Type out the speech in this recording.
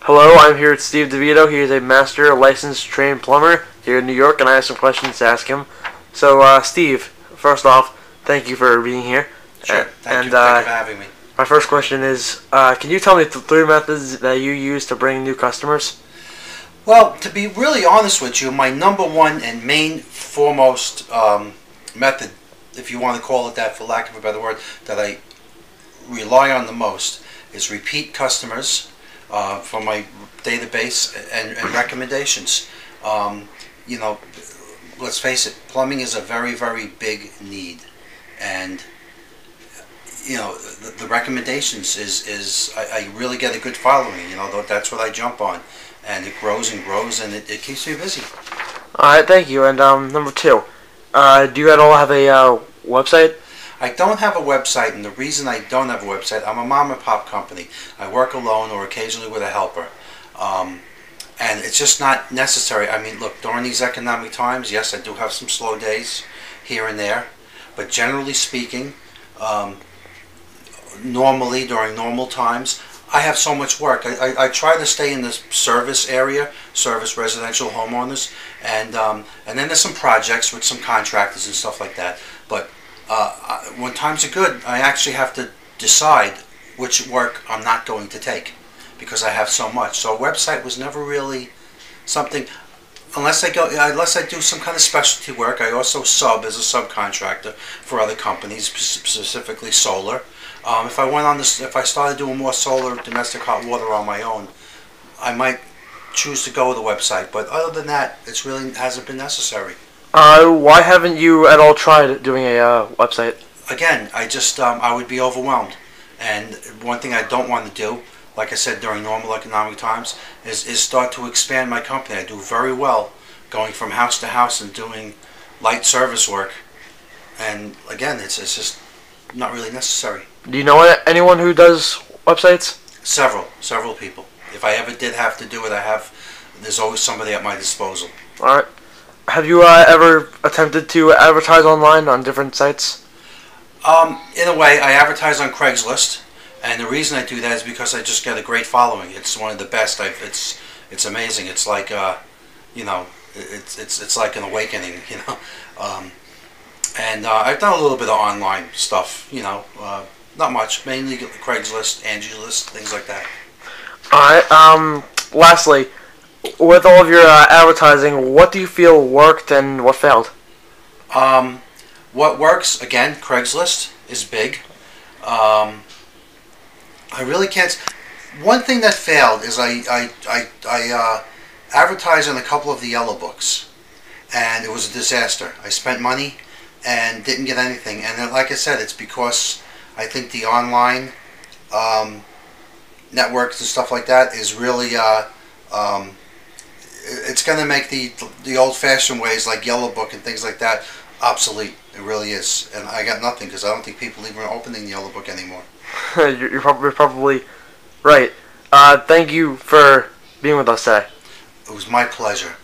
Hello, I'm here with Steve DeVito. He is a master licensed trained plumber here in New York, and I have some questions to ask him. So, Steve, first off, thank you for being here. Sure. Thank you for having me. My first question is, can you tell me the three methods that you use to bring new customers? Well, to be really honest with you, my number one and main foremost method, if you want to call it that for lack of a better word, that I rely on the most is repeat customers from my database and recommendations. You know, let's face it, plumbing is a very, very big need, and you know the recommendations is I really get a good following. You know, that's what I jump on, and it grows and grows, and it keeps me busy. All right, thank you. And number two, do you at all have a website? I don't have a website, and the reason I don't have a website, I'm a mom and pop company. I work alone or occasionally with a helper. And it's just not necessary. I mean, look, during these economic times, yes, I do have some slow days here and there. But generally speaking, normally, during normal times, I have so much work. I try to stay in the service area, service residential homeowners. And then there's some projects with some contractors and stuff like that. But when times are good, I actually have to decide which work I'm not going to take because I have so much. So a website was never really something, unless I do some kind of specialty work. I also sub as a subcontractor for other companies, specifically solar. If I started doing more solar domestic hot water on my own, I might choose to go with a website. But other than that, it really hasn't been necessary. Why haven't you at all tried doing a website? Again, I would be overwhelmed. And one thing I don't want to do, like I said, during normal economic times, is start to expand my company. I do very well going from house to house and doing light service work. And again, it's just not really necessary. Do you know anyone who does websites? Several people. If I ever did have to do it, there's always somebody at my disposal. All right. Have you ever attempted to advertise online on different sites? In a way, I advertise on Craigslist, and the reason I do that is because I just get a great following. It's one of the best. It's amazing. It's like you know, it's like an awakening. You know, and I've done a little bit of online stuff. You know, not much. Mainly Craigslist, Angie's, things like that. All right. Lastly, with all of your advertising, what do you feel worked and what failed? What works, again, Craigslist is big. I really can't. One thing that failed is I advertised on a couple of the yellow books, and it was a disaster. I spent money and didn't get anything. And then, like I said, it's because I think the online networks and stuff like that is really it's going to make the old-fashioned ways like Yellow Book and things like that obsolete. It really is, and I got nothing because I don't think people even are opening the Yellow Book anymore. You're probably right. Thank you for being with us today. It was my pleasure.